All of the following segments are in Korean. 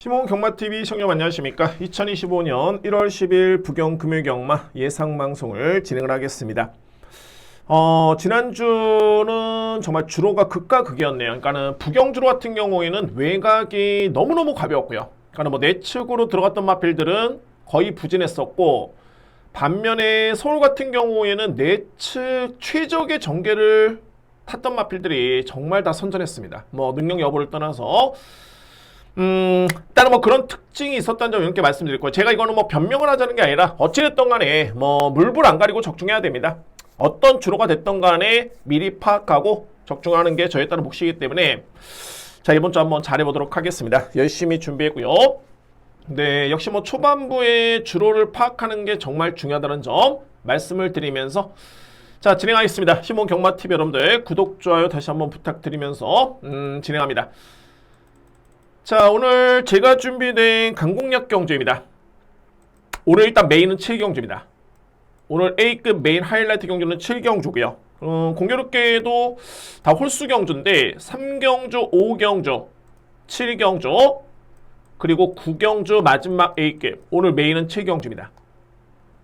시몬 경마TV 시청자 안녕하십니까. 2025년 1월 10일 부경금요경마 예상방송을 진행을 하겠습니다. 지난주는 정말 주로가 극과 극이었네요. 그러니까는 부경주로 같은 경우에는 외곽이 너무너무 가벼웠고요. 그러니까 내측으로 들어갔던 마필들은 거의 부진했었고, 반면에 서울 같은 경우에는 내측 최적의 전개를 탔던 마필들이 정말 다 선전했습니다. 능력 여부를 떠나서 일단은 그런 특징이 있었다는 점 이렇게 말씀드릴 거예요. 제가 이거는 변명을 하자는 게 아니라 어찌됐든 간에 물불 안 가리고 적중해야 됩니다. 어떤 주로가 됐던 간에 미리 파악하고 적중하는 게 저에 따른 몫이기 때문에 자, 이번 주 한번 잘해보도록 하겠습니다. 열심히 준비했고요. 네, 역시 초반부에 주로를 파악하는 게 정말 중요하다는 점 말씀을 드리면서 자, 진행하겠습니다. 시몬 경마TV 여러분들 구독, 좋아요 다시 한번 부탁드리면서 진행합니다. 자, 오늘 제가 준비된 강공략 경주입니다. 오늘 일단 메인은 7경주입니다. 오늘 A급 메인 하이라이트 경주는 7경주고요. 공교롭게도 다 홀수 경주인데 3경주, 5경주, 7경주, 그리고 9경주 마지막 A급. 오늘 메인은 7경주입니다.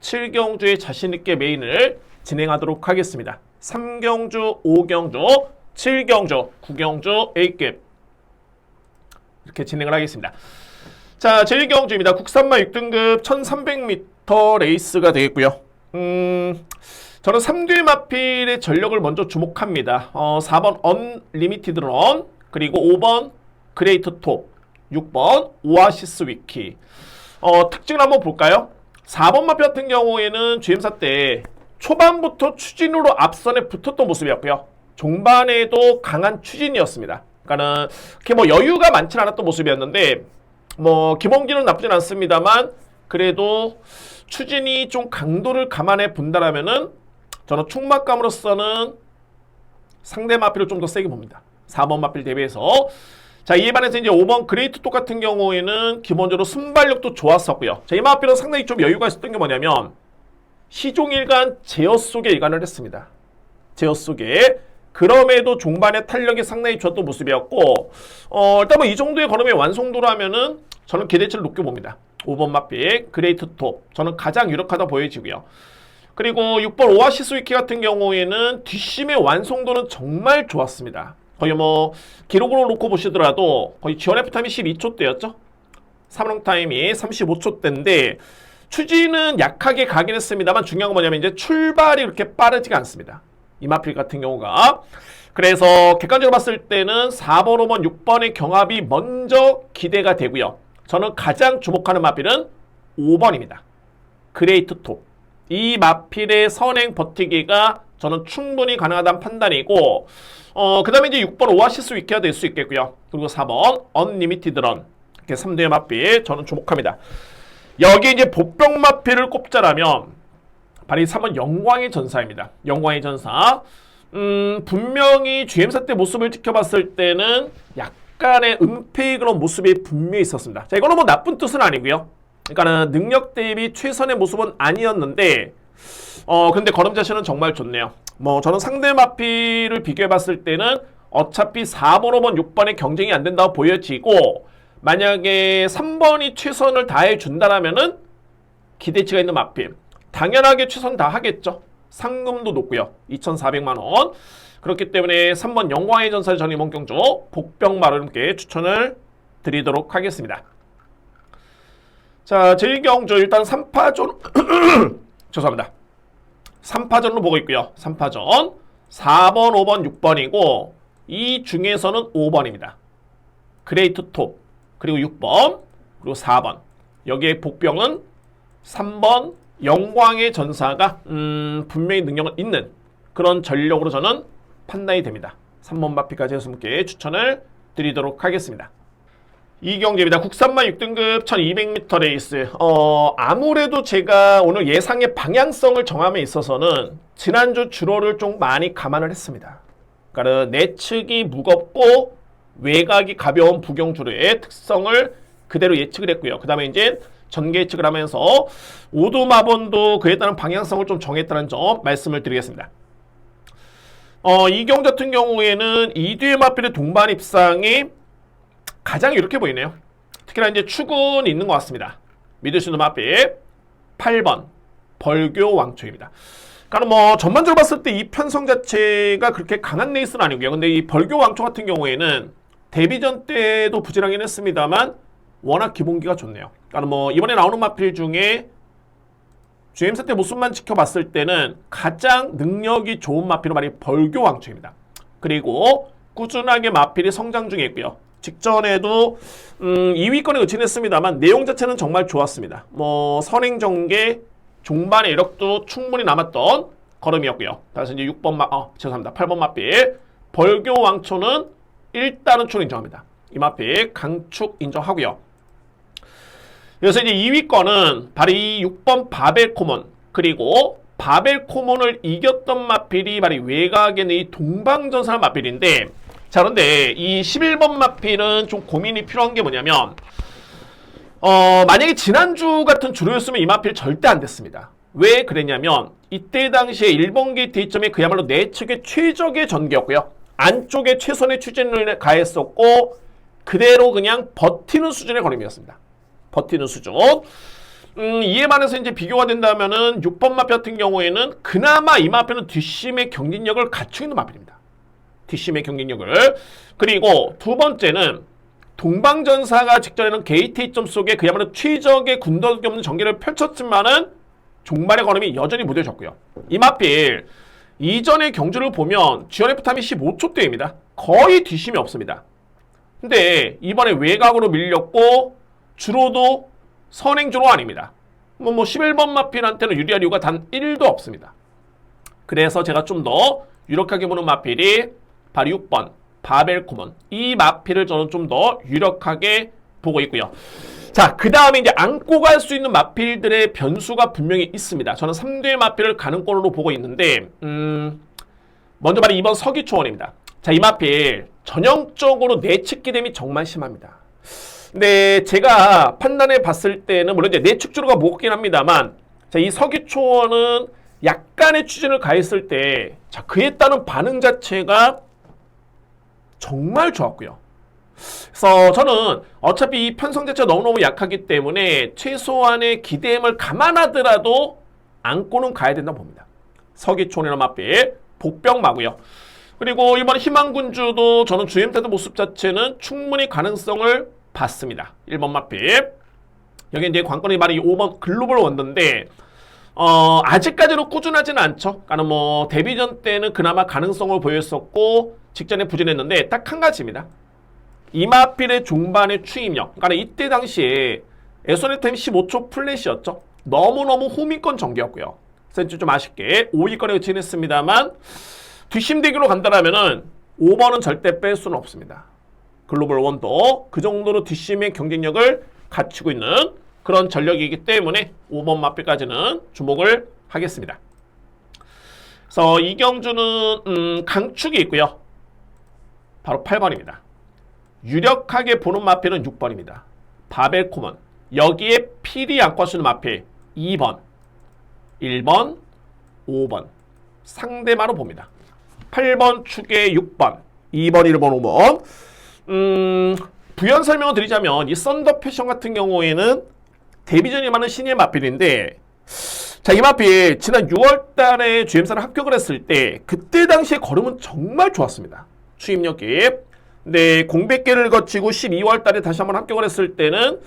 7경주에 자신있게 메인을 진행하도록 하겠습니다. 3경주, 5경주, 7경주, 9경주 A급. 이렇게 진행을 하겠습니다. 자, 제1경주입니다. 국산마 6등급 1300m 레이스가 되겠고요. 저는 3대 마필의 전력을 먼저 주목합니다. 4번 언리미티드 런, 그리고 5번 그레이트 톱, 6번 오아시스 위키. 특징을 한번 볼까요? 4번 마필 같은 경우에는 GM사 때 초반부터 추진으로 앞선에 붙었던 모습이었고요. 종반에도 강한 추진이었습니다. 그러니까는 그렇게 여유가 많지는 않았던 모습이었는데 기본기는 나쁘진 않습니다만 그래도 추진이 좀 강도를 감안해 본다라면은 저는 충막감으로서는 상대 마필을 좀 더 세게 봅니다. 4번 마필 대비해서. 자, 이에 반해서 이제 5번 그레이트 톱 같은 경우에는 기본적으로 순발력도 좋았었고요. 자, 이 마필은 상당히 좀 여유가 있었던 게 뭐냐면 시종일관 제어 속에 일관을 했습니다. 제어 속에. 그럼에도 종반의 탄력이 상당히 좋았던 모습이었고, 일단 이 정도의 걸음의 완성도라면은 저는 기대치를 높게 봅니다. 5번 마필, 그레이트 톱. 저는 가장 유력하다 보여지고요. 그리고 6번 오아시스 위키 같은 경우에는 뒷심의 완성도는 정말 좋았습니다. 거의 기록으로 놓고 보시더라도 거의 지원 F타임이 12초대였죠? 3롱 타임이 35초대인데, 추진은 약하게 가긴 했습니다만 중요한 건 뭐냐면 이제 출발이 그렇게 빠르지가 않습니다. 이 마필 같은 경우가. 그래서 객관적으로 봤을 때는 4번, 5번, 6번의 경합이 먼저 기대가 되고요. 저는 가장 주목하는 마필은 5번입니다. 그레이트 톱. 이 마필의 선행 버티기가 저는 충분히 가능하다는 판단이고, 그 다음에 이제 6번 오아시스 위키가 될 수 있겠고요. 그리고 4번 언리미티드 런. 이렇게 3대의 마필 저는 주목합니다. 여기 이제 복병 마필을 꼽자라면 바로 이 3번 영광의 전사입니다. 영광의 전사. 분명히 GM사 때 모습을 지켜봤을 때는 약간의 은폐의 그런 모습이 분명히 있었습니다. 자, 이거는 나쁜 뜻은 아니고요. 그러니까는 능력 대비 최선의 모습은 아니었는데, 근데 걸음 자체는 정말 좋네요. 저는 상대 마필을 비교해봤을 때는 어차피 4번, 5번, 6번의 경쟁이 안 된다고 보여지고, 만약에 3번이 최선을 다해준다라면은 기대치가 있는 마필. 당연하게 최선 다 하겠죠. 상금도 높고요. 2,400만원. 그렇기 때문에 3번 영광의 전사를 저는 이번 경주 복병마루님께 추천을 드리도록 하겠습니다. 자, 제1경주 일단 3파전 죄송합니다. 3파전으로 보고 있고요. 3파전 4번, 5번, 6번이고 이 중에서는 5번입니다. 그레이트 톱, 그리고 6번, 그리고 4번. 여기에 복병은 3번 영광의 전사가 분명히 능력은 있는 그런 전력으로 저는 판단이 됩니다. 3번 마필까지 해서 분께 추천을 드리도록 하겠습니다. 이 경기입니다. 국산마 6등급 1200m 레이스. 아무래도 제가 오늘 예상의 방향성을 정함에 있어서는 지난주 주로를 좀 많이 감안을 했습니다. 그러니까 내측이 무겁고 외곽이 가벼운 부경주로의 특성을 그대로 예측을 했고요. 그 다음에 이제 전개 예측을 하면서 오도마본도 그에 따른 방향성을 좀 정했다는 점 말씀을 드리겠습니다. 이 경주 같은 경우에는 이뒤의 마필의 동반 입상이 가장 이렇게 보이네요. 특히나 이제 축은 있는 것 같습니다. 믿을 수 있는 마필 8번 벌교 왕초입니다. 그러니까 뭐 전반적으로 봤을 때 이 편성 자체가 그렇게 강한 레이스는 아니고요. 근데 이 벌교 왕초 같은 경우에는 데뷔전 때도 부진하긴 했습니다만 워낙 기본기가 좋네요. 그러니까 뭐 이번에 나오는 마필 중에 GM사 때 모습만 지켜봤을 때는 가장 능력이 좋은 마필은 바로 벌교 왕초입니다. 그리고 꾸준하게 마필이 성장 중에 있고요. 직전에도 2위권에 의진했습니다만 내용 자체는 정말 좋았습니다. 뭐 선행전개 종반의 이력도 충분히 남았던 걸음이었고요. 다시 이제 6번 8번 마필 벌교 왕초는 일단은 축 인정합니다. 이 마필 강축 인정하고요. 그래서 이제 2위권은 바로 이 6번 바벨코몬, 그리고 바벨코몬을 이겼던 마필이 바로 외곽에 있는 이 동방전선한 마필인데, 자, 그런데 이 11번 마필은 좀 고민이 필요한 게 뭐냐면 만약에 지난주 같은 주로였으면 이 마필 절대 안 됐습니다. 왜 그랬냐면 이때 당시에 1번 게이트 이점이 그야말로 내측의 최적의 전개였고요. 안쪽에 최선의 추진을 가했었고 그대로 그냥 버티는 수준의 걸음이었습니다. 버티는 수준. 이에 반해서 이제 비교가 된다면은 6번 마필 같은 경우에는 그나마 이 마필은 뒷심의 경쟁력을 갖추고 있는 마필입니다. 뒷심의 경쟁력을. 그리고 두 번째는 동방전사가 직전에는 게이트 이점 속에 그야말로 최적의 군더더기 없는 전개를 펼쳤지만은 종말의 걸음이 여전히 무뎌졌고요. 이 마필 이전의 경주를 보면 GNF 타임이 15초대입니다. 거의 뒷심이 없습니다. 근데 이번에 외곽으로 밀렸고 주로도 선행주로 아닙니다. 뭐 11번 마필한테는 유리할 이유가 단 1도 없습니다. 그래서 제가 좀 더 유력하게 보는 마필이 바로 6번 바벨코몬, 이 마필을 저는 좀 더 유력하게 보고 있고요. 자, 그 다음에 이제 안고 갈 수 있는 마필들의 변수가 분명히 있습니다. 저는 3대 마필을 가는 꼴로 보고 있는데 먼저 바로 2번 서기초원입니다. 자, 이 마필 전형적으로 내측 기댐이 정말 심합니다. 근데 제가 판단해 봤을 때는 물론 이제 내측 주로가 무겁긴 합니다만, 자, 이 서기초원은 약간의 추진을 가했을 때, 자, 그에 따른 반응 자체가 정말 좋았고요. 그래서 저는 어차피 이 편성 자체가 너무너무 약하기 때문에 최소한의 기대임을 감안하더라도 안고는 가야 된다고 봅니다. 서기초원이나 마필 복병마고요. 그리고 이번 희망군주도 저는 주임 때도 모습 자체는 충분히 가능성을 봤습니다. 1번 마필. 여기 이제 관건이 바로 이 5번 글로벌 원더인데 아직까지는 꾸준하지는 않죠. 그러니까 뭐 데뷔전 때는 그나마 가능성을 보였었고 직전에 부진했는데 딱 한 가지입니다. 이 마필의 종반의 추임력. 그러니까 이때 당시에 에소네 타임 15초 플랫이었죠. 너무너무 후미권 전개였고요. 그래서 좀 아쉽게 5위권에 의진했습니다만 뒷심대기로 간다라면은 5번은 절대 뺄 수는 없습니다. 글로벌 원도 그 정도로 뒷심의 경쟁력을 갖추고 있는 그런 전력이기 때문에 5번 마필까지는 주목을 하겠습니다. 그래서 이 경주는 강축이 있고요. 바로 8번입니다. 유력하게 보는 마필은 6번입니다. 바벨코몬. 여기에 필히 안고 할 수 있는 마필 2번, 1번, 5번 상대마로 봅니다. 8번 축에 6번, 2번, 1번, 5번. 부연 설명을 드리자면 이 썬더 패션 같은 경우에는 데뷔전이 많은 신의 마필인데, 자, 이 마필 지난 6월달에 GM사를 합격을 했을 때 그때 당시에 걸음은 정말 좋았습니다. 추임력이. 근데 공백기를 거치고 12월달에 다시 한번 합격을 했을 때는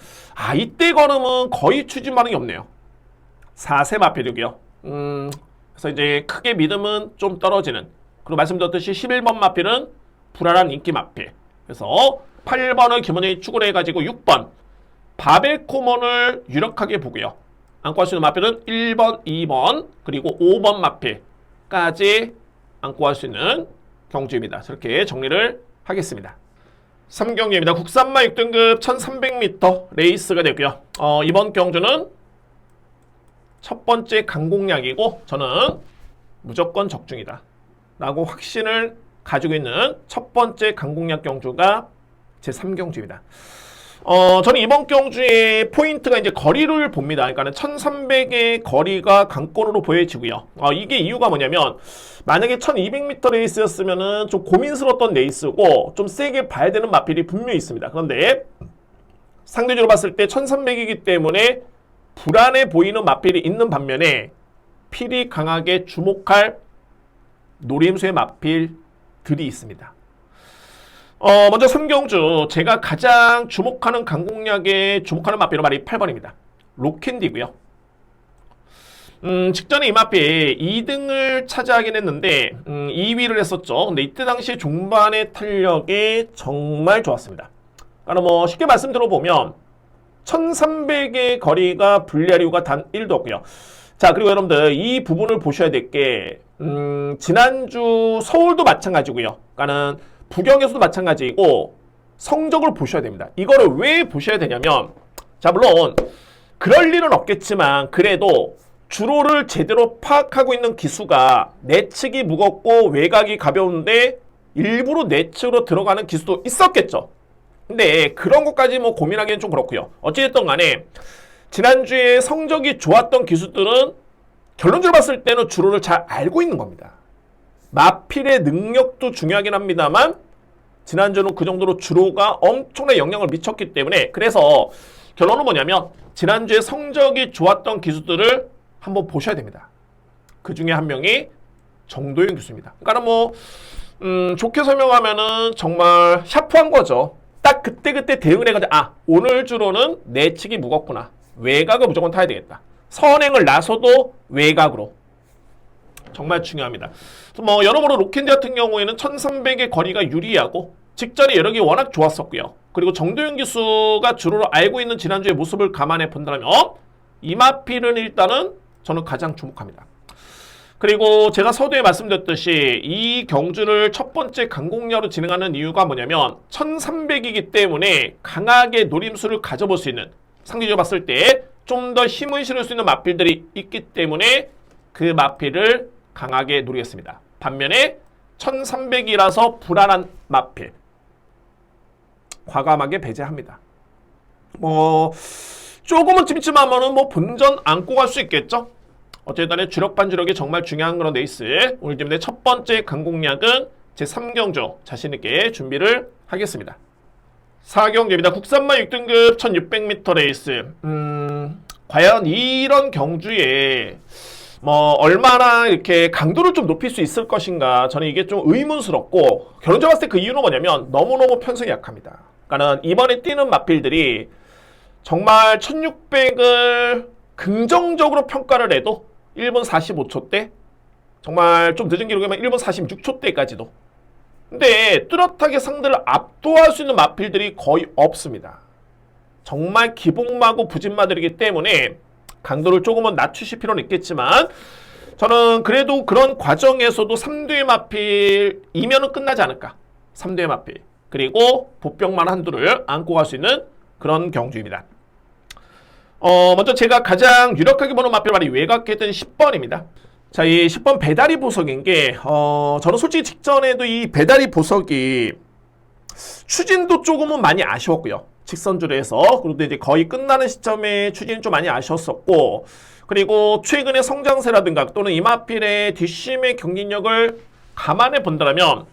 이때 걸음은 거의 추진 반응이 없네요. 4세 마필이고요. 그래서 이제 크게 믿음은 좀 떨어지는. 그리고 말씀드렸듯이 11번 마필은 불안한 인기 마필. 그래서 8번을 김원영이 추구를 해가지고 6번 바벨코몬을 유력하게 보고요. 안고 할 수 있는 마필은 1번, 2번, 그리고 5번 마필까지 안고 할 수 있는 경주입니다. 저렇게 정리를 하겠습니다. 3경주입니다. 국산마 6등급 1300m 레이스가 되고요. 이번 경주는 첫 번째 강공략이고 저는 무조건 적중이다 라고 확신을 가지고 있는 첫 번째 강공략 경주가 제 3경주입니다. 저는 이번 경주의 포인트가 이제 거리를 봅니다. 그러니까 1300의 거리가 강권으로 보여지고요. 이게 이유가 뭐냐면 만약에 1200m 레이스였으면은 좀 고민스러웠던 레이스고 좀 세게 봐야 되는 마필이 분명히 있습니다. 그런데 상대적으로 봤을 때 1300이기 때문에 불안해 보이는 마필이 있는 반면에 필이 강하게 주목할 노림수의 마필들이 있습니다. 먼저 삼경주 제가 가장 주목하는 강공략에 주목하는 마필은 말이 8번입니다. 로켄디고요. 직전에 이 마필 2등을 차지하긴 했는데 2위를 했었죠. 근데 이때 당시 종반의 탄력이 정말 좋았습니다. 그러니까 쉽게 말씀 들어보면 1300의 거리가 불리할 이유가 단 1도 없고요. 자, 그리고 여러분들 이 부분을 보셔야 될 게 지난주 서울도 마찬가지고요. 그러니까는 부경에서도 마찬가지이고 성적을 보셔야 됩니다. 이거를 왜 보셔야 되냐면, 자, 물론 그럴 일은 없겠지만 그래도 주로를 제대로 파악하고 있는 기수가 내측이 무겁고 외곽이 가벼운데 일부러 내측으로 들어가는 기수도 있었겠죠. 근데 그런 것까지 고민하기는 좀 그렇고요. 어찌됐든 간에 지난주에 성적이 좋았던 기수들은 결론적으로 봤을 때는 주로를 잘 알고 있는 겁니다. 마필의 능력도 중요하긴 합니다만 지난주는 그 정도로 주로가 엄청난 영향을 미쳤기 때문에, 그래서 결론은 뭐냐면 지난주에 성적이 좋았던 기수들을 한번 보셔야 됩니다. 그 중에 한 명이 정도현 기수입니다. 그러니까 좋게 설명하면은 정말 샤프한 거죠. 딱 그때그때 대응을 해가지고 오늘 주로는 내측이 무겁구나, 외곽을 무조건 타야 되겠다, 선행을 나서도 외곽으로. 정말 중요합니다. 여러모로 로켄디 같은 경우에는 1300의 거리가 유리하고 직전에 여력이 워낙 좋았었고요. 그리고 정도현 기수가 주로 알고 있는 지난주의 모습을 감안해 본다면 이 마필은 일단은 저는 가장 주목합니다. 그리고 제가 서두에 말씀드렸듯이 이 경주를 첫 번째 강공략으로 진행하는 이유가 뭐냐면 1300이기 때문에 강하게 노림수를 가져볼 수 있는, 상대적으로 봤을 때 좀 더 힘을 실을 수 있는 마필들이 있기 때문에 그 마필을 강하게 노리겠습니다. 반면에 1300이라서 불안한 마필 과감하게 배제합니다. 조금은 찜찜하면은 본전 안고 갈 수 있겠죠? 어쨌든 주력 반주력이 정말 중요한 그런 레이스, 오늘 때문에 첫 번째 강공략은 제 3경주 자신있게 준비를 하겠습니다. 4경주입니다. 국산마 6등급 1600m 레이스. 과연 이런 경주에 얼마나 이렇게 강도를 좀 높일 수 있을 것인가, 저는 이게 좀 의문스럽고, 결론적으로 봤을 때 그 이유는 뭐냐면 너무너무 편성이 약합니다. 그러니까 이번에 뛰는 마필들이 정말 1600을 긍정적으로 평가를 해도 1분 45초대, 정말 좀 늦은 기록이면 1분 46초대까지도. 근데 뚜렷하게 상대를 압도할 수 있는 마필들이 거의 없습니다. 정말 기복마고 부진마들이기 때문에 강도를 조금은 낮추실 필요는 있겠지만 저는 그래도 그런 과정에서도 3두의 마필이면은 끝나지 않을까. 3두의 마필. 그리고 보병만 한두를 안고 갈 수 있는 그런 경주입니다. 먼저 제가 가장 유력하게 보는 마필 말이 외곽했던 10번입니다. 자, 이 10번 배다리 보석인 게, 저는 솔직히 직전에도 이 배다리 보석이 추진도 조금은 많이 아쉬웠고요. 직선주로 해서. 그리고 이제 거의 끝나는 시점에 추진이 좀 많이 아쉬웠었고, 그리고 최근의 성장세라든가 또는 이 마필의 뒷심의 경쟁력을 감안해 본다면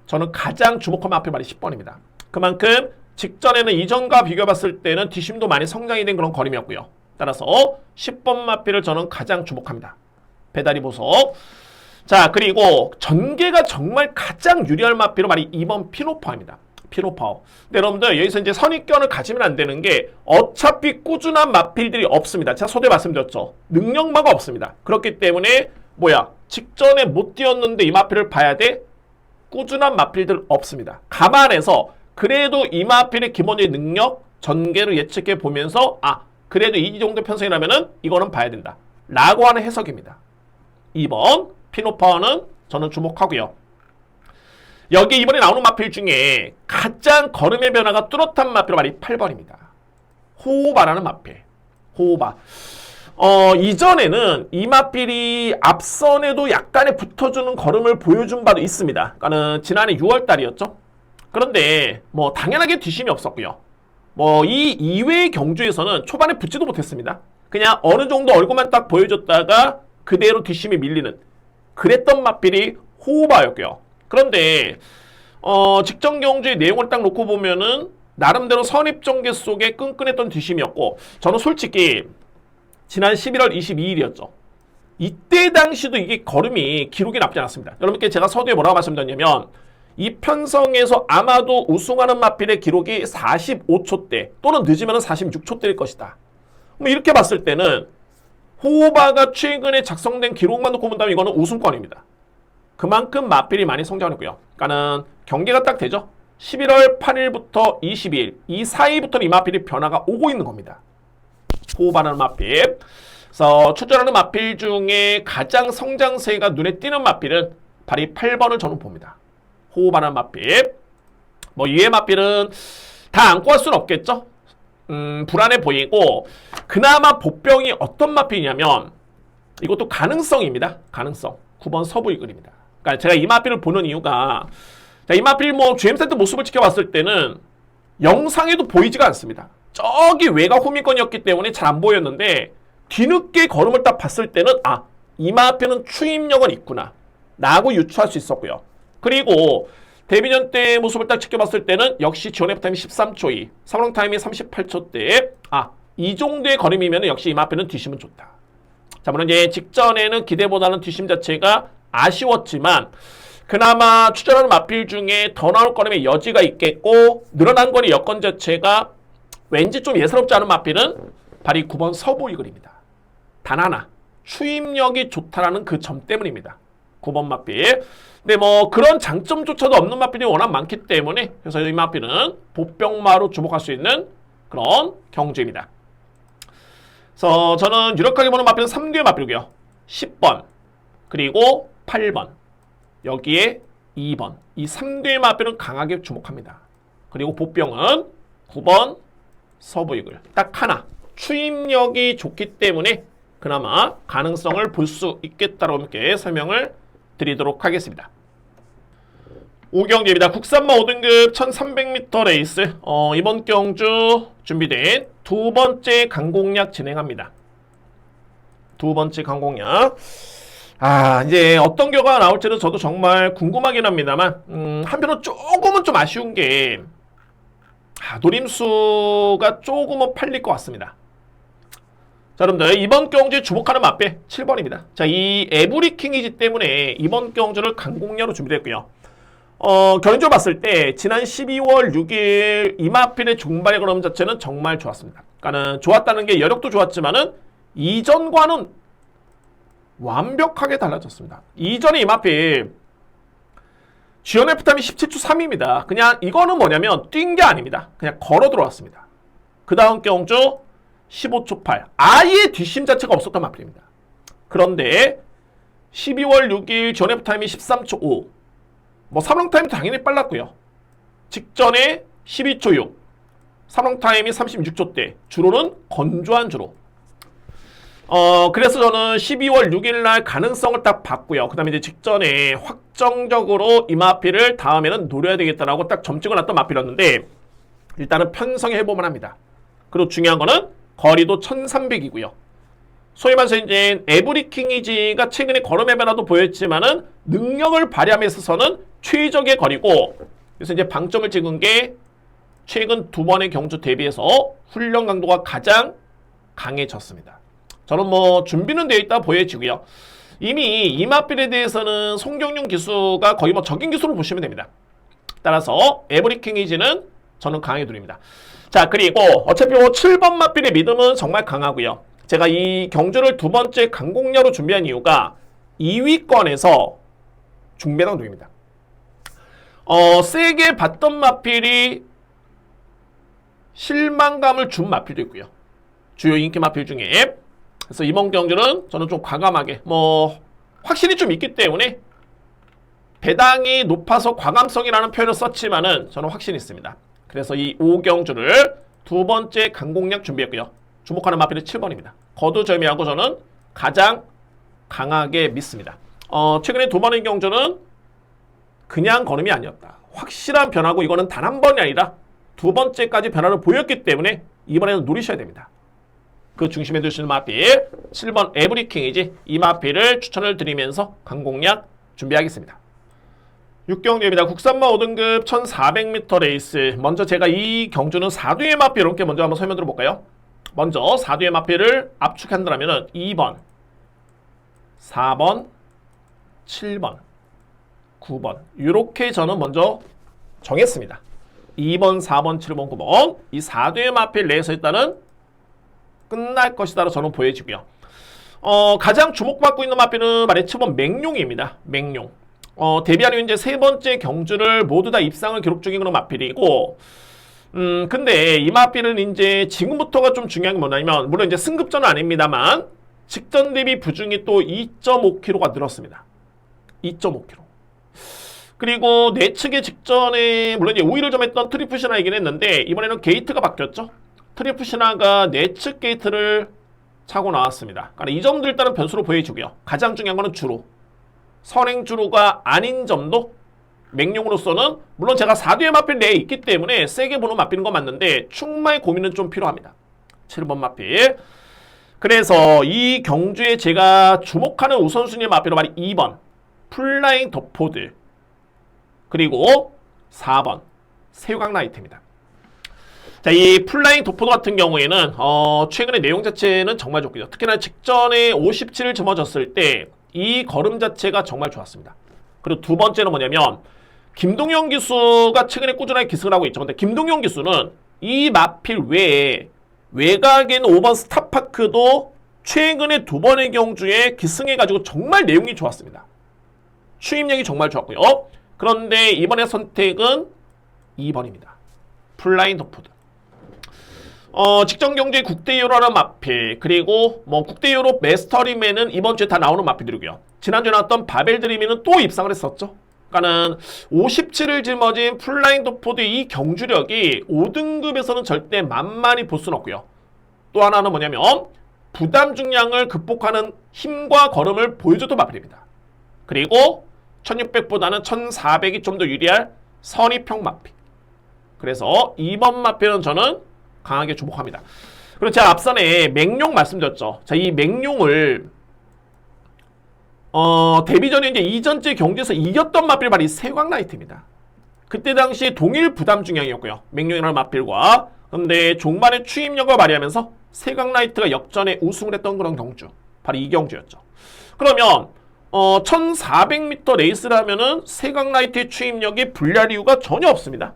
저는 가장 주목한 마필 말이 10번입니다. 그만큼 직전에는 이전과 비교해봤을 때는 뒷심도 많이 성장이 된 그런 걸음이었고요. 따라서 10번 마필을 저는 가장 주목합니다. 배다리 보석. 자, 그리고 전개가 정말 가장 유리할 마필은 말이 2번 피노파입니다. 피노파워. 근데 여러분들 여기서 이제 선입견을 가지면 안 되는 게 어차피 꾸준한 마필들이 없습니다. 제가 서두에 말씀드렸죠. 능력마가 없습니다. 그렇기 때문에 직전에 못 뛰었는데 이 마필을 봐야 돼? 꾸준한 마필들 없습니다. 감안해서 그래도 이 마필의 기본적인 능력, 전개를 예측해 보면서 그래도 이 정도 편성이라면은 이거는 봐야 된다 라고 하는 해석입니다. 2번 피노파워는 저는 주목하고요. 여기 이번에 나오는 마필 중에 가장 걸음의 변화가 뚜렷한 마필 말이 8번입니다. 호오바라는 마필. 호오바. 이전에는 이 마필이 앞선에도 약간의 붙어주는 걸음을 보여준 바도 있습니다. 그러니까는 지난해 6월달이었죠. 그런데 당연하게 뒷심이 없었고요. 이 이외의 경주에서는 초반에 붙지도 못했습니다. 그냥 어느 정도 얼굴만 딱 보여줬다가 그대로 뒷심이 밀리는 그랬던 마필이 호오바였고요. 그런데 직전 경주의 내용을 딱 놓고 보면은 나름대로 선입전개 속에 끈끈했던 뒷심이었고 저는 솔직히 지난 11월 22일이었죠. 이때 당시도 이게 걸음이 기록이 나쁘지 않았습니다. 여러분께 제가 서두에 뭐라고 말씀드렸냐면 이 편성에서 아마도 우승하는 마필의 기록이 45초대 또는 늦으면 46초대일 것이다. 뭐 이렇게 봤을 때는 호바가 최근에 작성된 기록만 놓고 본다면 이거는 우승권입니다. 그만큼 마필이 많이 성장했고요. 그러니까는 경기가 딱 되죠. 11월 8일부터 22일 이 사이부터는 이 마필이 변화가 오고 있는 겁니다. 호바라는 마필. 그래서 출전하는 마필 중에 가장 성장세가 눈에 띄는 마필은 바로 이 8번을 저는 봅니다. 호바라는 마필. 뭐 이외의 마필은 다 안고 할 수는 없겠죠. 불안해 보이고 그나마 보병이 어떤 마필이냐면 이것도 가능성입니다. 가능성. 9번 서부이글입니다. 그러니까 제가 이 마필을 보는 이유가 이 마필 뭐 GM센터 모습을 지켜봤을 때는 영상에도 보이지가 않습니다. 저기 외곽 호민권이었기 때문에 잘 안 보였는데 뒤늦게 걸음을 딱 봤을 때는 아, 이 마필은 추임력은 있구나 라고 유추할 수 있었고요. 그리고 데뷔년 때 모습을 딱 지켜봤을 때는 역시 지원F 타임이 13초 2, 삼성 타임이 38초대. 아, 이 정도의 걸음이면 역시 이 마필은 뒷심은 좋다. 자, 물론 이제 직전에는 기대보다는 뒷심 자체가 아쉬웠지만 그나마 출전하는 마필 중에 더 나올 걸음의 여지가 있겠고 늘어난 거리 여건 자체가 왠지 좀 예사롭지 않은 마필은 바로 9번 서부이글입니다. 단 하나, 추임력이 좋다라는 그 점 때문입니다. 9번 마필. 근데 뭐 그런 장점조차도 없는 마필이 워낙 많기 때문에 그래서 이 마필은 보병마로 주목할 수 있는 그런 경주입니다. 그래서 저는 유력하게 보는 마필은 3뒤의 마필이고요. 10번 그리고 8번 여기에 2번 이 3뒤의 마필은 강하게 주목합니다. 그리고 보병은 9번 서부이글 딱 하나 추임력이 좋기 때문에 그나마 가능성을 볼 수 있겠다라고 이렇게 설명을 드리도록 하겠습니다. 5경주입니다. 국산마 5등급 1300m 레이스 이번 경주 준비된 두 번째 강공략 진행합니다. 두 번째 강공략 이제 어떤 결과가 나올지는 저도 정말 궁금하긴 합니다만 한편으로 조금은 좀 아쉬운 게 노림수가 조금은 팔릴 것 같습니다. 자, 여러분들 이번 경주에 주목하는 마필 7번입니다. 자, 이 에브리킹이지 때문에 이번 경주를 강공략으로 준비됐고요. 결론적으로 봤을 때 지난 12월 6일 이 마필의 중발의 걸음 자체는 정말 좋았습니다. 그러니까는 좋았다는 게 여력도 좋았지만은 이전과는 완벽하게 달라졌습니다. 이전에 이 마필 GNF 타임이 17초 3입니다. 그냥 이거는 뭐냐면 뛴 게 아닙니다. 그냥 걸어 들어왔습니다. 그 다음 경주 15초 8. 아예 뒷심 자체가 없었던 마필입니다. 그런데 12월 6일 GNF 타임이 13초 5. 뭐 삼성 타임이 당연히 빨랐고요. 직전에 12초 6. 삼성 타임이 36초대. 주로는 건조한 주로. 그래서 저는 12월 6일날 가능성을 딱 봤고요. 그 다음에 이제 직전에 확정적으로 이 마필을 다음에는 노려야 되겠다라고 딱 점 찍어놨던 마필이었는데 일단은 편성해 해보면 합니다. 그리고 중요한 거는 거리도 1300이고요. 소위 말해서 이제 에브리킹이지가 최근에 걸음의 변화도 보였지만은 능력을 발휘함에 있어서는 최적의 거리고 그래서 이제 방점을 찍은 게 최근 두 번의 경주 대비해서 훈련 강도가 가장 강해졌습니다. 저는 뭐 준비는 되어 있다 보여지고요. 이미 이 마필에 대해서는 송경윤 기수가 거의 뭐 적인 기수로 보시면 됩니다. 따라서 에브리킹이지는 저는 강하게 드립니다. 자, 그리고 어차피 뭐 7번 마필의 믿음은 정말 강하고요. 제가 이 경주를 두 번째 강공략으로 준비한 이유가 2위권에서 중배당 누입니다. 세게 봤던 마필이 실망감을 준 마필도 있고요. 주요 인기 마필 중에 그래서 이번 경주는 저는 좀 과감하게 뭐 확실히 좀 있기 때문에 배당이 높아서 과감성이라는 표현을 썼지만은 저는 확신이 있습니다. 그래서 이 5경주를 두 번째 강공략 준비했고요. 주목하는 마필은 7번입니다. 거두절미하고 저는 가장 강하게 믿습니다. 최근에 두 번의 경주는 그냥 걸음이 아니었다. 확실한 변화고 이거는 단 한 번이 아니라 두 번째까지 변화를 보였기 때문에 이번에는 노리셔야 됩니다. 그 중심에 두시는 마필 7번 에브리킹이지 이 마필을 추천을 드리면서 강공략 준비하겠습니다. 6경주입니다. 국산마 5등급 1400m 레이스. 먼저 제가 이 경주는 4두의 마피 이렇게 먼저 한번 설명 들어볼까요? 먼저 4두의 마피를 압축한다면 2번, 4번, 7번, 9번 이렇게 저는 먼저 정했습니다. 2번, 4번, 7번, 9번 이 4두의 마피를 내에서 일단은 끝날 것이다라고 저는 보여지고요. 가장 주목받고 있는 마피는 말했지만 맹룡입니다. 맹룡. 데뷔하는 이제 세 번째 경주를 모두 다 입상을 기록 중인 그런 마필이고, 근데 이 마필은 이제 지금부터가 좀 중요한 게 뭐냐면, 물론 이제 승급전은 아닙니다만, 직전 대비 부중이 또 2.5kg가 늘었습니다. 2.5kg. 그리고 내측의 직전에, 물론 이제 우위를 좀 했던 트리플 신화이긴 했는데, 이번에는 게이트가 바뀌었죠? 트리플 신화가 내측 게이트를 차고 나왔습니다. 그러니까 이 점도 일단은 변수로 보여주고요. 가장 중요한 거는 주로. 선행주로가 아닌 점도 맹룡으로서는 물론 제가 4두의 마필 내에 있기 때문에 세게 보는 마필인 건 맞는데 충분히 고민은 좀 필요합니다. 7번 마필. 그래서 이 경주에 제가 주목하는 우선순위 마필은 바로 2번 플라잉 더포드 그리고 4번 새우강 라이트입니다. 자, 이 플라잉 더포드 같은 경우에는 최근에 내용 자체는 정말 좋고요. 특히나 직전에 57을 짊어졌을 때 이 걸음 자체가 정말 좋았습니다. 그리고 두 번째는 뭐냐면 김동현 기수가 최근에 꾸준하게 기승을 하고 있죠. 근데 김동현 기수는 이 마필 외에 외곽에 있는 5번 스타파크도 최근에 두 번의 경주에 기승해가지고 정말 내용이 좋았습니다. 추임력이 정말 좋았고요. 그런데 이번에 선택은 2번입니다. 플라잉 더포드. 직전 경주에 국대 유로라는 마필, 그리고 뭐 국대 유로 메스터리맨은 이번 주에 다 나오는 마필들이고요. 지난주에 나왔던 바벨 드리미는 또 입상을 했었죠. 그러니까는 57을 짊어진 플라잉 더포드의 이 경주력이 5등급에서는 절대 만만히 볼 수는 없고요. 또 하나는 뭐냐면 부담 중량을 극복하는 힘과 걸음을 보여줬던 마필입니다. 그리고 1600보다는 1400이 좀 더 유리할 선입형 마필. 그래서 2번 마필은 저는 강하게 주목합니다. 그리고 제가 앞선에 맹룡 말씀드렸죠. 자, 이 맹룡을 데뷔 전에 이제 이전째 경주에서 이겼던 마필이 바로 이 새광 라이트입니다. 그때 당시 동일 부담 중량이었고요. 맹룡이라는 마필과. 근데 종반의 추임력을 발휘하면서 새광 라이트가 역전에 우승을 했던 그런 경주. 바로 이 경주였죠. 그러면 1400m 레이스를 하면은 새광 라이트의 추임력이 불리할 이유가 전혀 없습니다.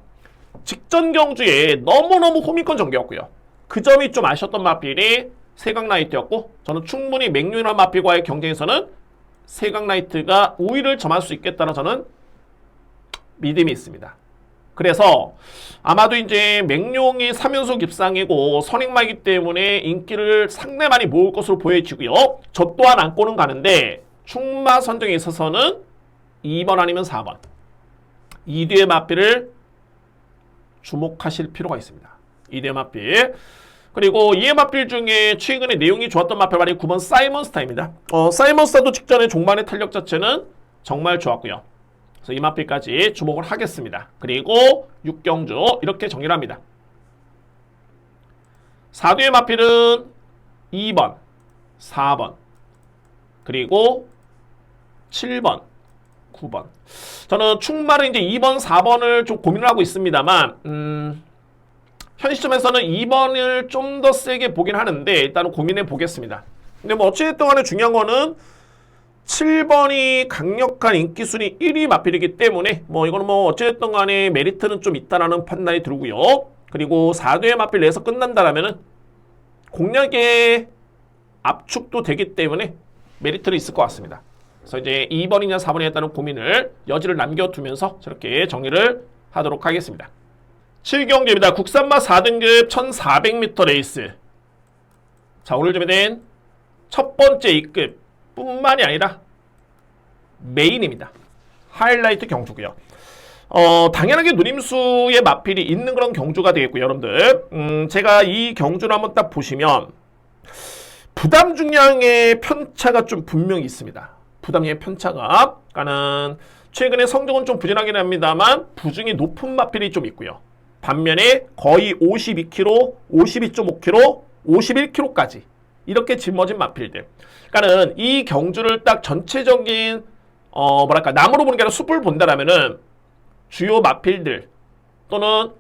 직전 경주에 너무너무 호민권 전개였고요. 그 점이 좀 아쉬웠던 마필이 새광 라이트였고 저는 충분히 맹룡이라는 마필과의 경쟁에서는 새광 라이트가 우위를 점할 수 있겠다는 저는 믿음이 있습니다. 그래서 아마도 이제 맹룡이 3연속 입상이고 선행마이기 때문에 인기를 상당히 많이 모을 것으로 보여지고요. 저 또한 안고는 가는데 충마 선정에 있어서는 2번 아니면 4번 이 뒤의 마필을 주목하실 필요가 있습니다. 2대 마필. 그리고 2의 마필 중에 최근에 내용이 좋았던 마필 바로 9번 사이먼스타입니다. 사이먼스타도 직전에 종반의 탄력 자체는 정말 좋았고요. 그래서 이 마필까지 주목을 하겠습니다. 그리고 6경주 이렇게 정리를 합니다. 4두의 마필은 2번, 4번, 그리고 7번, 9번. 저는 충마를 이제 2번, 4번을 좀 고민을 하고 있습니다만, 현 시점에서는 2번을 좀 더 세게 보긴 하는데, 일단은 고민해 보겠습니다. 근데 뭐 어찌됐든 간에 중요한 거는 7번이 강력한 인기순위 1위 마필이기 때문에, 뭐 이거는 뭐 어찌됐든 간에 메리트는 좀 있다라는 판단이 들고요. 그리고 4두의 마필 내에서 끝난다라면은 공략의 압축도 되기 때문에 메리트는 있을 것 같습니다. 그래서 이제 2번이냐 4번이냐 했다는 고민을 여지를 남겨두면서 저렇게 정리를 하도록 하겠습니다. 7경주입니다. 국산마 4등급 1400m 레이스. 자, 오늘 준비된 첫 번째 2급 뿐만이 아니라 메인입니다. 하이라이트 경주고요. 당연하게 누림수의 마필이 있는 그런 경주가 되겠고요. 여러분들 제가 이 경주를 한번 딱 보시면 부담 중량의 편차가 좀 분명히 있습니다. 부담의 편차가. 그러니까는 최근에 성적은 좀 부진하긴 합니다만 부중이 높은 마필이 좀 있고요. 반면에 거의 52kg, 52.5kg, 51kg까지 이렇게 짊어진 마필들. 그러니까는 이 경주를 딱 전체적인 뭐랄까, 나무로 보는 게 아니라 숲을 본다라면은 주요 마필들 또는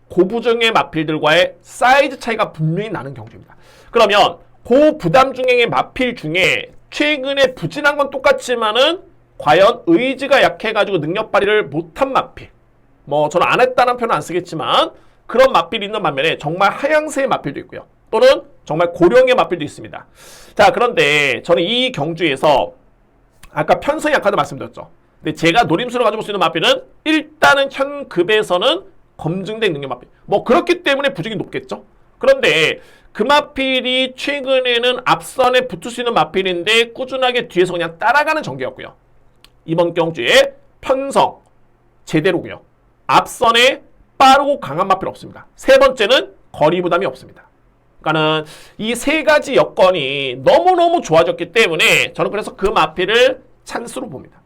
고부정의 마필들과의 사이즈 차이가 분명히 나는 경주입니다. 그러면 고부담 중행의 마필 중에 최근에 부진한 건 똑같지만은 과연 의지가 약해가지고 능력 발휘를 못한 마필, 뭐 저는 안 했다는 표현은 안 쓰겠지만 그런 마필이 있는 반면에 정말 하향세의 마필도 있고요. 또는 정말 고령의 마필도 있습니다. 자, 그런데 저는 이 경주에서 아까 편성이 약하다고 말씀드렸죠. 근데 제가 노림수로 가져볼 수 있는 마필은 일단은 현 급에서는 검증된 능력 마필. 뭐 그렇기 때문에 부족이 높겠죠. 그런데 그 마필이 최근에는 앞선에 붙을 수 있는 마필인데 꾸준하게 뒤에서 그냥 따라가는 전개였고요. 이번 경주에 편성 제대로고요. 앞선에 빠르고 강한 마필 없습니다. 세 번째는 거리 부담이 없습니다. 그러니까는 이 세 가지 여건이 너무너무 좋아졌기 때문에 저는 그래서 그 마필을 찬스로 봅니다.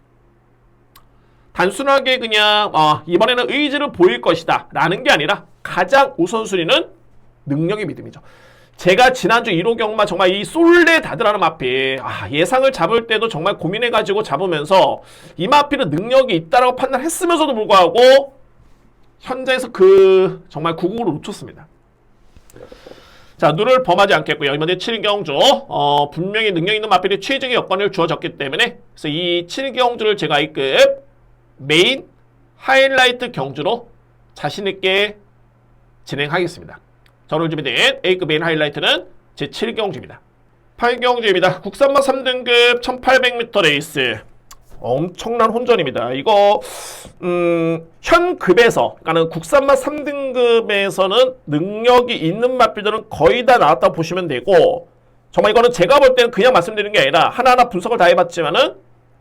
단순하게 그냥 이번에는 의지를 보일 것이다 라는 게 아니라 가장 우선순위는 능력의 믿음이죠. 제가 지난주 1호 경마 정말 이 솔레 다드라는 마필 예상을 잡을 때도 정말 고민해가지고 잡으면서 이 마필은 능력이 있다라고 판단했으면서도 불구하고 현장에서 그 정말 구국으로 놓쳤습니다. 자, 눈을 범하지 않겠고요. 이번에 7경주 분명히 능력 있는 마필이 최적의 여건을 주어졌기 때문에 그래서 이 7경주를 제가 A급 메인 하이라이트 경주로 자신있게 진행하겠습니다. 자, 오늘 준비된 A급 메인 하이라이트는 제 7경주입니다. 8경주입니다. 국산마 3등급 1800m 레이스. 엄청난 혼전입니다. 이거 현 급에서 그러니까 국산마 3등급에서는 능력이 있는 마필들은 거의 다 나왔다고 보시면 되고 정말 이거는 제가 볼 때는 그냥 말씀드리는 게 아니라 하나하나 분석을 다 해봤지만은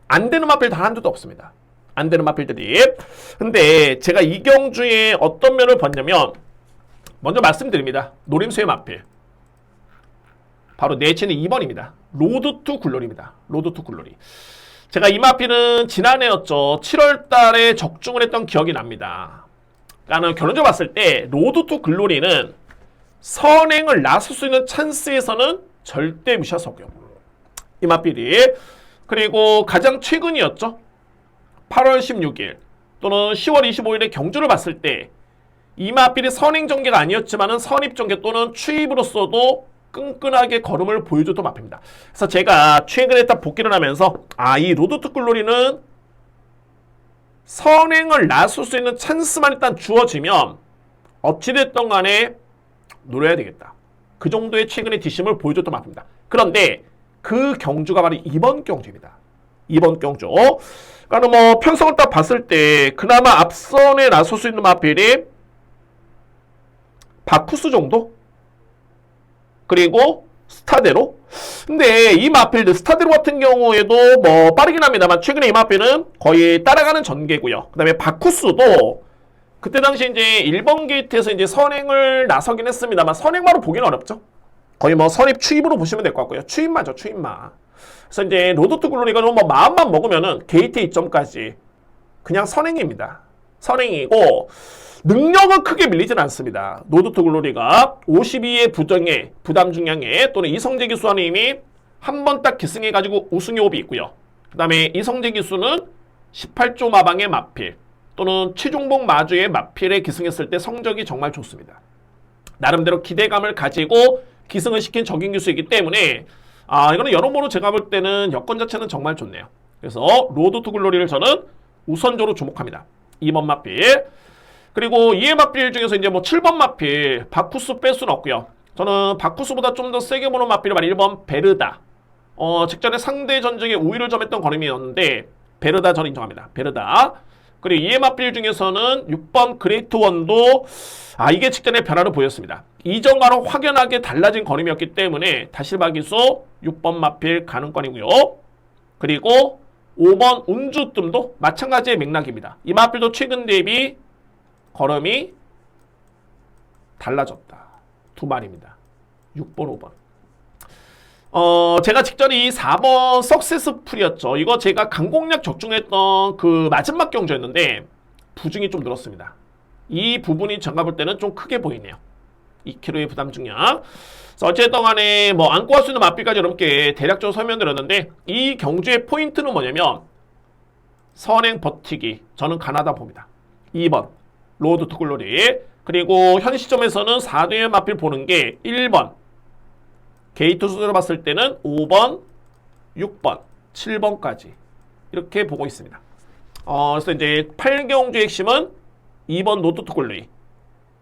안 되는 마필 단 한두도 없습니다. 안 되는 마필들이. 근데 제가 이 경주에 어떤 면을 봤냐면 먼저 말씀드립니다. 노림수의 마필. 바로 내치는 2번입니다. 로드 투 굴놀이입니다. 로드 투 굴놀이. 제가 이 마필은 지난해였죠. 7월 달에 적중을 했던 기억이 납니다. 그러니까 결론적으로 봤을 때 로드 투 글로리는 선행을 나설 수 있는 찬스에서는 절대 무시할 수 없고요. 이 마필이. 그리고 가장 최근이었죠. 8월 16일 또는 10월 25일에 경주를 봤을 때 이 마필이 선행 전개가 아니었지만은 선입 전개 또는 추입으로서도 끈끈하게 걸음을 보여줬던 마필입니다. 그래서 제가 최근에 딱 복귀를 하면서 이 로드 투 글로리는 선행을 나설 수 있는 찬스만 일단 주어지면 어찌됐든 간에 노려야 되겠다. 그 정도의 최근의 뒷심을 보여줬던 마필입니다. 그런데 그 경주가 바로 이번 경주입니다. 이번 경주. 그러니까 뭐 편성을 딱 봤을 때 그나마 앞선에 나설 수 있는 마필이 바쿠스 정도? 그리고 스타데로. 근데 이 마필들 스타데로 같은 경우에도 뭐 빠르긴 합니다만 최근에 이 마필은 거의 따라가는 전개고요. 그 다음에 바쿠스도 그때 당시 이제 1번 게이트에서 이제 선행을 나서긴 했습니다만 선행마로 보기는 어렵죠. 거의 뭐 선입 추입으로 보시면 될 것 같고요. 추입마죠, 추입마. 그래서 이제 로드 투 글로리가 뭐 마음만 먹으면은 게이트 2점까지 그냥 선행입니다. 선행이고 능력은 크게 밀리진 않습니다. 로드 투 글로리가 52의 부정에 부담 중량에 또는 이성재 기수와는 이미 한 번 딱 기승해가지고 우승의 호흡이 있고요. 그 다음에 이성재 기수는 18조 마방의 마필 또는 최종복 마주의 마필에 기승했을 때 성적이 정말 좋습니다. 나름대로 기대감을 가지고 기승을 시킨 적인 기수이기 때문에 이거는 여러모로 제가 볼 때는 여건 자체는 정말 좋네요. 그래서 로드 투 글로리를 저는 우선적으로 주목합니다. 2번 마필. 그리고 2의 마필 중에서 이제 뭐 7번 마필 바쿠스 뺄 수는 없고요. 저는 바쿠스보다 좀 더 세게 보는 마필이 바로 1번 베르다. 직전에 상대 전적에 우위를 점했던 걸음이었는데 베르다 저는 인정합니다. 베르다. 그리고 2의 마필 중에서는 6번 그레이트 원도 이게 직전에 변화를 보였습니다. 이전과는 확연하게 달라진 걸음이었기 때문에 다실바 기수 6번 마필 가능권이고요. 그리고 5번 운주뜸도 마찬가지의 맥락입니다. 이 마필도 최근 대비 걸음이 달라졌다. 두 마리입니다. 6번, 5번. 제가 직전에 이 4번 석세스풀이었죠. 이거 제가 강공략 적중했던 그 마지막 경주였는데 부중이 좀 늘었습니다. 이 부분이 제가 볼 때는 좀 크게 보이네요. 2kg의 부담 중량. 어쨌든 간에 뭐 안고 할 수 있는 마필까지 여러분께 대략적으로 설명드렸는데 이 경주의 포인트는 뭐냐면 선행 버티기. 저는 가나다 봅니다. 2번 로드 투 글로리. 그리고 현 시점에서는 4등의 마필 보는 게 1번 게이트 순으로 봤을 때는 5번, 6번, 7번까지 이렇게 보고 있습니다. 그래서 이제 8경주의 핵심은 2번 로드 투 글로리.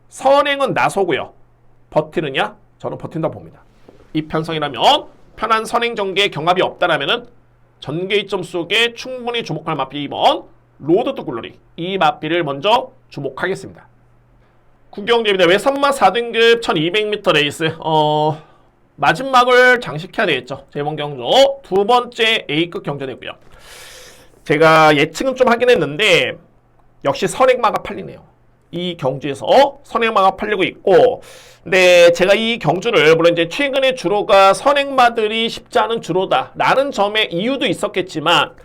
선행은 나서고요. 버티느냐? 저는 버틴다 봅니다. 이 편성이라면 편한 선행 전개에 경합이 없다라면은 전개이점 속에 충분히 주목할 마필 2번 로드 투 글로리. 이 마필을 먼저 주목하겠습니다. 구경제입니다. 외선마 4등급 1200m 레이스. 마지막을 장식해야 되겠죠. 제1번 경주 두 번째 A급 경주되고요. 제가 예측은 좀 하긴 했는데 역시 선행마가 팔리네요. 이 경주에서 선행마가 팔리고 있고, 근데 제가 이 경주를 물론 이제 최근에 주로가 선행마들이 쉽지 않은 주로다라는 점에 이유도 있었겠지만,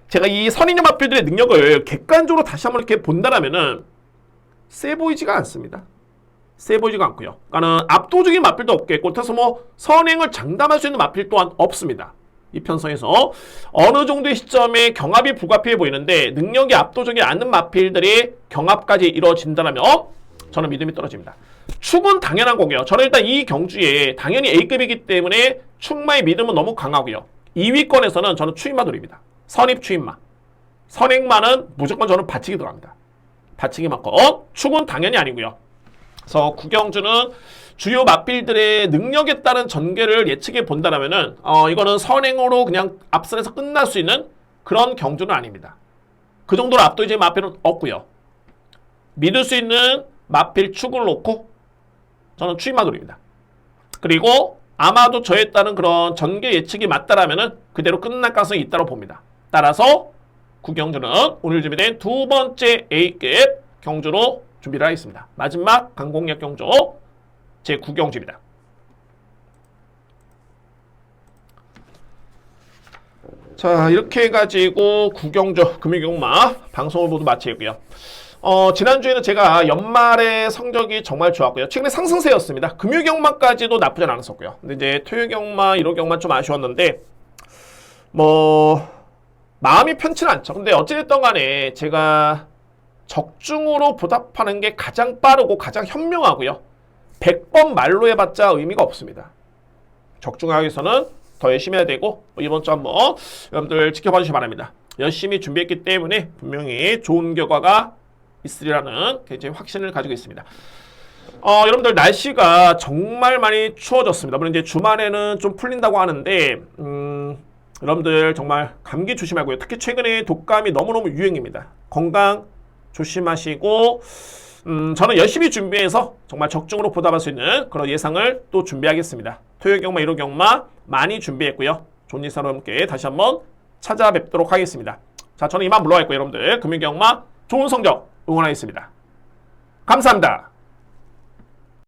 제가 이 선행마 마필들의 능력을 객관적으로 다시 한번 이렇게 본다라면은 세 보이지가 않습니다. 세 보이지가 않고요. 그러니까는 압도적인 마필도 없겠고, 그래서 뭐 선행을 장담할 수 있는 마필 또한 없습니다. 이 편성에서 어느 정도의 시점에 경합이 불가피해 보이는데 능력이 압도적이 않은 마필들이 경합까지 이루어진다면 저는 믿음이 떨어집니다. 축은 당연한 거고요. 저는 일단 이 경주에 당연히 A급이기 때문에 축마의 믿음은 너무 강하고요. 2위권에서는 저는 추임마 돌입니다. 선입 추임마. 선행마는 무조건 저는 받치기 들어갑니다. 받치기 맞고 축은 당연히 아니고요. 그래서 구경주는 주요 마필들의 능력에 따른 전개를 예측해 본다면은 이거는 선행으로 그냥 앞선에서 끝날 수 있는 그런 경주는 아닙니다. 그 정도로 압도적인 마필은 없고요. 믿을 수 있는 마필 축을 놓고 저는 추임마돌입니다. 그리고 아마도 저에 따른 그런 전개 예측이 맞다라면은 그대로 끝날 가능성이 있다고 봅니다. 따라서 구경주는 오늘 준비된 두 번째 A급 경주로 준비를 하겠습니다. 마지막 강공략 경주 제 9경주입니다. 자, 이렇게 해가지고 9경주 금융경마 방송을 모두 마치고요. 지난주에는 제가 연말에 성적이 정말 좋았고요. 최근에 상승세였습니다. 금융경마까지도 나쁘지 않았었고요. 근데 이제 토요경마, 일요경마 좀 아쉬웠는데 뭐 마음이 편치는 않죠. 근데 어찌됐든 간에 제가 적중으로 보답하는 게 가장 빠르고 가장 현명하고요. 100번 말로 해봤자 의미가 없습니다. 적중하기 위해서는 더 열심히 해야 되고 이번 주 한번 여러분들 지켜봐 주시기 바랍니다. 열심히 준비했기 때문에 분명히 좋은 결과가 있으리라는 굉장히 확신을 가지고 있습니다. 여러분들 날씨가 정말 많이 추워졌습니다. 물론 이제 주말에는 좀 풀린다고 하는데 여러분들 정말 감기 조심하고요. 특히 최근에 독감이 너무너무 유행입니다. 건강 조심하시고 저는 열심히 준비해서 정말 적중으로 보답할 수 있는 그런 예상을 또 준비하겠습니다. 토요경마, 일요경마 많이 준비했고요. 좋은 예상으로 함께 다시 한번 찾아뵙도록 하겠습니다. 자, 저는 이만 물러가겠고요. 여러분들 금융경마 좋은 성적 응원하겠습니다. 감사합니다.